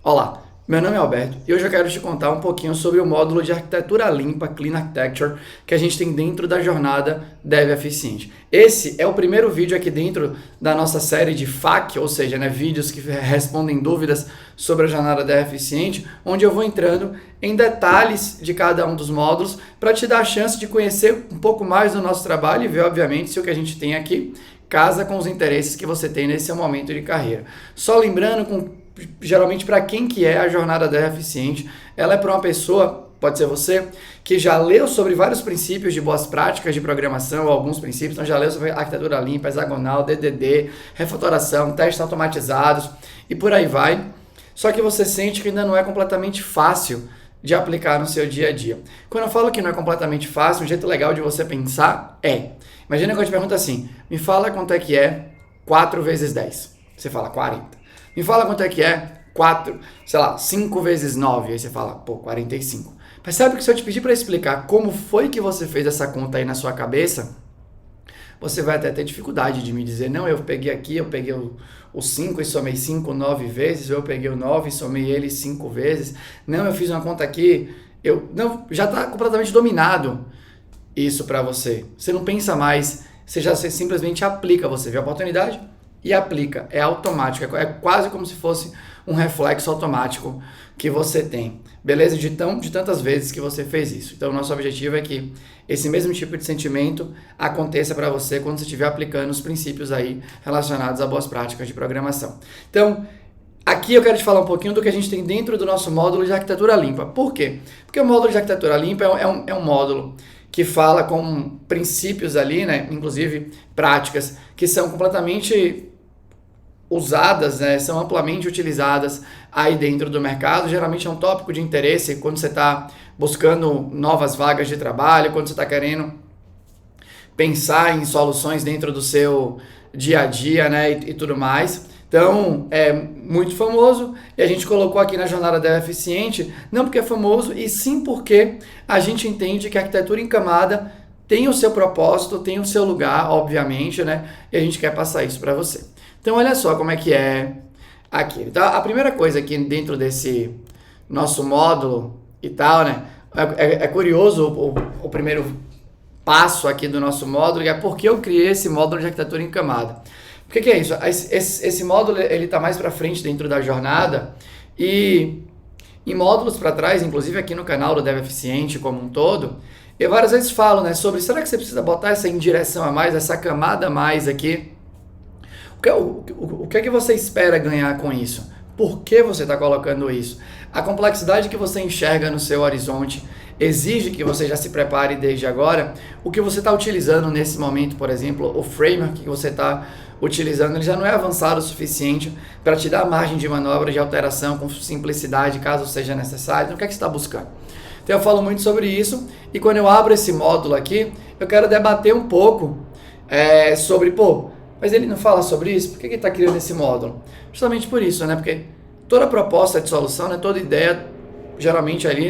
Olá, meu nome é Alberto e hoje eu quero te contar um pouquinho sobre o módulo de arquitetura limpa, Clean Architecture, que a gente tem dentro da jornada Dev Eficiente. Esse é o primeiro vídeo aqui dentro da nossa série de FAQ, ou seja, vídeos que respondem dúvidas sobre a jornada Dev Eficiente, onde eu vou entrando em detalhes de cada um dos módulos para te dar a chance de conhecer um pouco mais do nosso trabalho e ver, obviamente, se o que a gente tem aqui casa com os interesses que você tem nesse seu momento de carreira. Só lembrando, geralmente para quem que é a jornada Dev Eficiente, ela é para uma pessoa, pode ser você, que já leu sobre vários princípios de boas práticas de programação, ou alguns princípios, então já leu sobre arquitetura limpa, hexagonal, DDD, refatoração, testes automatizados e por aí vai. Só que você sente que ainda não é completamente fácil de aplicar no seu dia a dia. Quando eu falo que não é completamente fácil, um jeito legal de você pensar é: imagina que eu te pergunto assim, me fala quanto é que é 4 vezes 10. Você fala 40. Me fala quanto é que é 4, sei lá, 5 vezes 9. Aí você fala, 45. Mas sabe que se eu te pedir para explicar como foi que você fez essa conta aí na sua cabeça, você vai até ter dificuldade de me dizer, não, eu peguei aqui, eu peguei o 5 e somei 5 9 vezes, ou eu peguei o 9 e somei ele 5 vezes. Não, eu fiz uma conta aqui, não, já está completamente dominado isso para você. Você não pensa mais, você simplesmente aplica, você vê a oportunidade e aplica. É automático, é quase como se fosse um reflexo automático que você tem. Beleza? De tantas vezes que você fez isso. Então, o nosso objetivo é que esse mesmo tipo de sentimento aconteça para você quando você estiver aplicando os princípios aí relacionados a boas práticas de programação. Então, aqui eu quero te falar um pouquinho do que a gente tem dentro do nosso módulo de arquitetura limpa. Por quê? Porque o módulo de arquitetura limpa é um módulo que fala com princípios ali, inclusive práticas, que são completamente usadas, são amplamente utilizadas aí dentro do mercado. Geralmente é um tópico de interesse quando você está buscando novas vagas de trabalho, quando você está querendo pensar em soluções dentro do seu dia a dia, e tudo mais. Então, é muito famoso e a gente colocou aqui na jornada Dev Eficiente, não porque é famoso, e sim porque a gente entende que a arquitetura em camada tem o seu propósito, tem o seu lugar, obviamente, e a gente quer passar isso para você. Então, olha só como é que é aqui. Então, a primeira coisa aqui dentro desse nosso módulo e tal, é curioso o primeiro passo aqui do nosso módulo, que é porque eu criei esse módulo de arquitetura em camada. O que é isso? Esse módulo ele está mais para frente dentro da jornada e em módulos para trás, inclusive aqui no canal do Dev Eficiente como um todo, eu várias vezes falo sobre será que você precisa botar essa indireção a mais, essa camada a mais aqui? O que é que você espera ganhar com isso? Por que você está colocando isso? A complexidade que você enxerga no seu horizonte exige que você já se prepare desde agora. O que você está utilizando nesse momento, por exemplo, o framework que você está utilizando, ele já não é avançado o suficiente para te dar margem de manobra, de alteração com simplicidade, caso seja necessário. Então, o que é que você está buscando? Então, eu falo muito sobre isso e quando eu abro esse módulo aqui, eu quero debater um pouco sobre, mas ele não fala sobre isso? Por que ele está criando esse módulo? Justamente por isso, Porque toda proposta de solução, toda ideia, geralmente ali,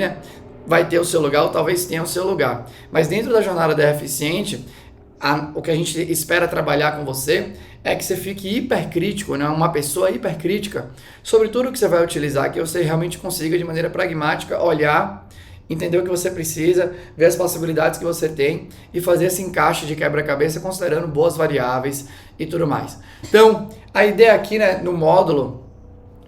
vai ter o seu lugar ou talvez tenha o seu lugar. Mas dentro da jornada Dev Eficiente, o que a gente espera trabalhar com você é que você fique hipercrítico, uma pessoa hipercrítica sobre tudo que você vai utilizar, que você realmente consiga de maneira pragmática olhar, entender o que você precisa, ver as possibilidades que você tem e fazer esse encaixe de quebra-cabeça considerando boas variáveis e tudo mais. Então, a ideia aqui no módulo,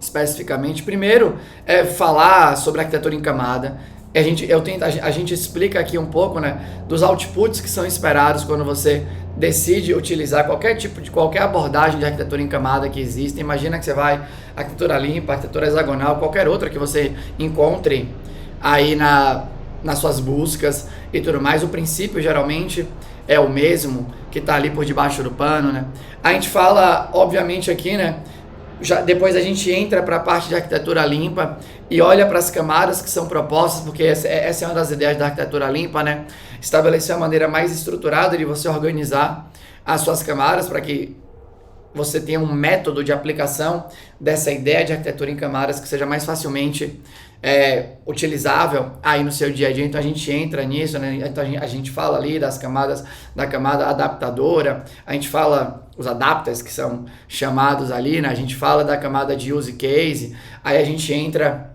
especificamente, primeiro é falar sobre arquitetura em camada. A gente explica aqui um pouco dos outputs que são esperados quando você decide utilizar qualquer abordagem de arquitetura em camada que existe. Imagina que você vai arquitetura limpa, arquitetura hexagonal, qualquer outra que você encontre aí nas suas buscas e tudo mais. O princípio geralmente é o mesmo que está ali por debaixo do pano. A gente fala, obviamente, aqui, depois a gente entra para a parte de arquitetura limpa e olha para as camadas que são propostas, porque essa é uma das ideias da arquitetura limpa, Estabelecer uma maneira mais estruturada de você organizar as suas camadas para que você tenha um método de aplicação dessa ideia de arquitetura em camadas que seja mais facilmente utilizável aí no seu dia a dia. Então a gente entra nisso, né? Então a gente fala ali das camadas, da camada adaptadora, a gente fala os adapters que são chamados ali, né? A gente fala da camada de use case, aí a gente entra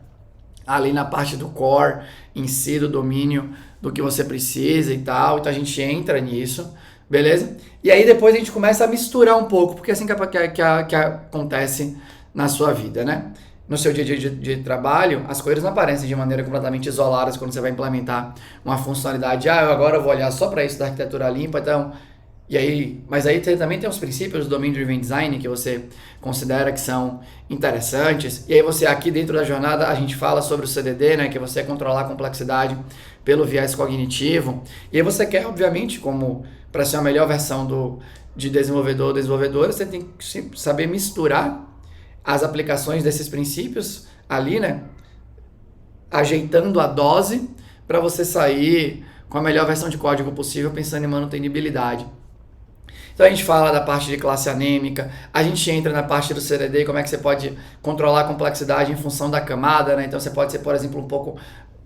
ali na parte do core em si, do domínio do que você precisa e tal. Então a gente entra nisso, beleza? E aí depois a gente começa a misturar um pouco, porque é assim que acontece na sua vida, né? No seu dia a dia de trabalho, as coisas não aparecem de maneira completamente isoladas quando você vai implementar uma funcionalidade. Agora eu vou olhar só para isso da arquitetura limpa, então... E aí, mas aí também tem os princípios do Domain Driven Design que você considera que são interessantes. E aí você, aqui dentro da jornada, a gente fala sobre o CDD, né, que você controlar a complexidade pelo viés cognitivo. E aí você quer, obviamente, como para ser a melhor versão de desenvolvedor ou desenvolvedora, você tem que saber misturar as aplicações desses princípios ali, né, ajeitando a dose para você sair com a melhor versão de código possível, pensando em manutenibilidade. Então a gente fala da parte de classe anêmica, a gente entra na parte do CDD, como é que você pode controlar a complexidade em função da camada, né? Então você pode ser, por exemplo, um pouco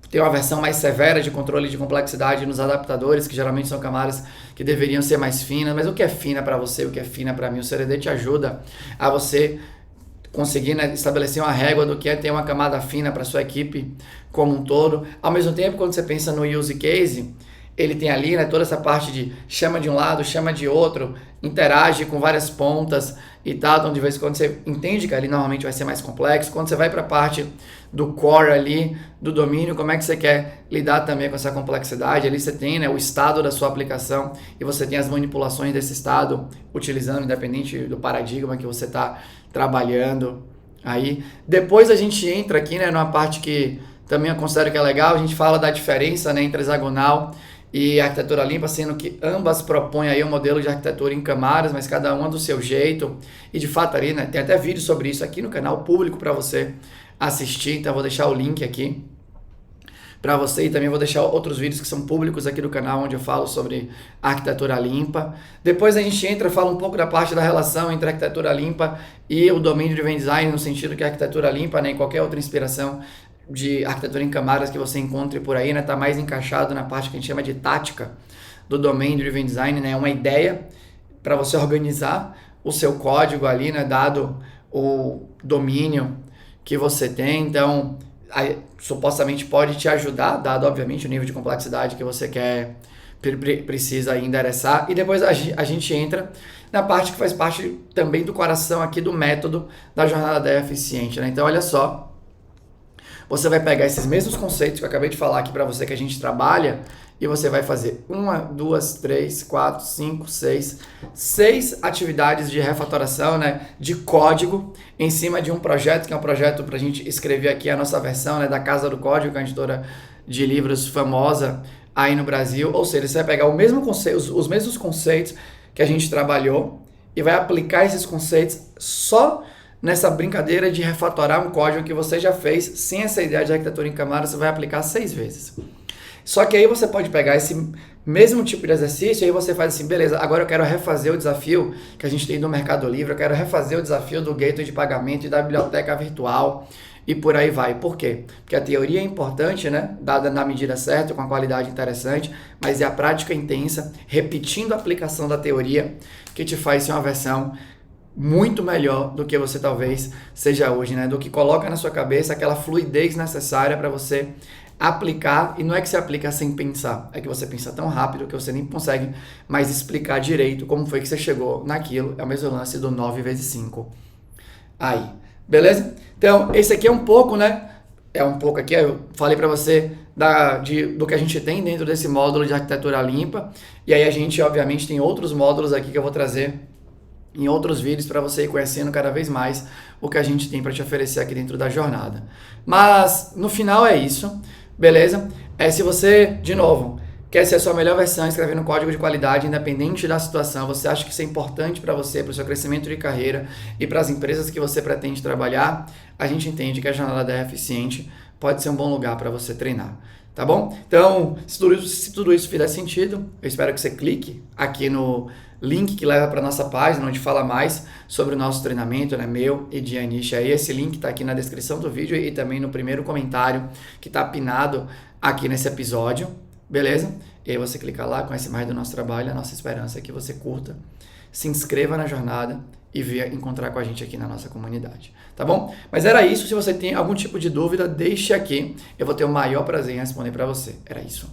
ter uma versão mais severa de controle de complexidade nos adaptadores, que geralmente são camadas que deveriam ser mais finas, mas o que é fina para você, o que é fina para mim, o CDD te ajuda a você conseguir, né, estabelecer uma régua do que é ter uma camada fina para sua equipe como um todo. Ao mesmo tempo, quando você pensa no use case, ele tem ali, né, toda essa parte de chama de um lado, chama de outro, interage com várias pontas e tal, então de vez em quando você entende que ali normalmente vai ser mais complexo. Quando você vai para a parte do core ali, do domínio, como é que você quer lidar também com essa complexidade? Ali você tem, né, o estado da sua aplicação e você tem as manipulações desse estado utilizando, independente do paradigma que você está trabalhando aí. Depois a gente entra aqui, né, numa parte que também eu considero que é legal, a gente fala da diferença, né, entre hexagonal e arquitetura limpa, sendo que ambas propõem aí um modelo de arquitetura em camadas, mas cada uma do seu jeito. E de fato ali, né, tem até vídeo sobre isso aqui no canal público para você assistir, então eu vou deixar o link aqui para você, e também vou deixar outros vídeos que são públicos aqui do canal, onde eu falo sobre arquitetura limpa. Depois a gente entra e fala um pouco da parte da relação entre a arquitetura limpa e o Domain Driven Design, no sentido que a arquitetura limpa, né, e qualquer outra inspiração de arquitetura em camadas que você encontre por aí, né, tá mais encaixado na parte que a gente chama de tática do Domain Driven Design, né, uma ideia para você organizar o seu código ali, né, dado o domínio que você tem. Então, supostamente pode te ajudar, dado obviamente o nível de complexidade que você precisa endereçar. E depois a gente entra na parte que faz parte também do coração aqui do método da jornada da eficiente, né? Então olha só, você vai pegar esses mesmos conceitos que eu acabei de falar aqui para você que a gente trabalha, e você vai fazer 1, 2, 3, 4, 5, 6 atividades de refatoração, né, de código em cima de um projeto, que é um projeto para a gente escrever aqui a nossa versão, né, da Casa do Código, que é a editora de livros famosa aí no Brasil. Ou seja, você vai pegar o mesmo conceito, os mesmos conceitos que a gente trabalhou e vai aplicar esses conceitos só nessa brincadeira de refatorar um código que você já fez sem essa ideia de arquitetura em camadas. Você vai aplicar 6 vezes. Só que aí você pode pegar esse mesmo tipo de exercício e aí você faz assim, beleza, agora eu quero refazer o desafio que a gente tem do Mercado Livre, eu quero refazer o desafio do gateway de pagamento e da biblioteca virtual e por aí vai. Por quê? Porque a teoria é importante, né? Dada na medida certa, com a qualidade interessante, mas é a prática intensa, repetindo a aplicação da teoria, que te faz ser uma versão muito melhor do que você talvez seja hoje, né? Do que coloca na sua cabeça aquela fluidez necessária para você aplicar. E não é que você aplica sem pensar, é que você pensa tão rápido que você nem consegue mais explicar direito como foi que você chegou naquilo. É o mesmo lance do 9 vezes 5 aí, beleza? Então esse aqui é um pouco, né, é um pouco aqui, eu falei para você do que a gente tem dentro desse módulo de arquitetura limpa, e aí a gente obviamente tem outros módulos aqui que eu vou trazer em outros vídeos para você ir conhecendo cada vez mais o que a gente tem para te oferecer aqui dentro da jornada. Mas no final é isso, beleza? Se você, de novo, quer ser a sua melhor versão escrevendo código de qualidade, independente da situação, você acha que isso é importante para você, para o seu crescimento de carreira e para as empresas que você pretende trabalhar, a gente entende que a jornada da eficiente pode ser um bom lugar para você treinar. Tá bom? Então, se tudo isso fizer sentido, eu espero que você clique aqui link que leva para nossa página, onde fala mais sobre o nosso treinamento, né, meu e de Anish. Aí esse link está aqui na descrição do vídeo e também no primeiro comentário que está pinado aqui nesse episódio, beleza? E aí você clica lá, conhece mais do nosso trabalho, a nossa esperança é que você curta, se inscreva na jornada e venha encontrar com a gente aqui na nossa comunidade, tá bom? Mas era isso, se você tem algum tipo de dúvida, deixe aqui, eu vou ter o maior prazer em responder para você. Era isso.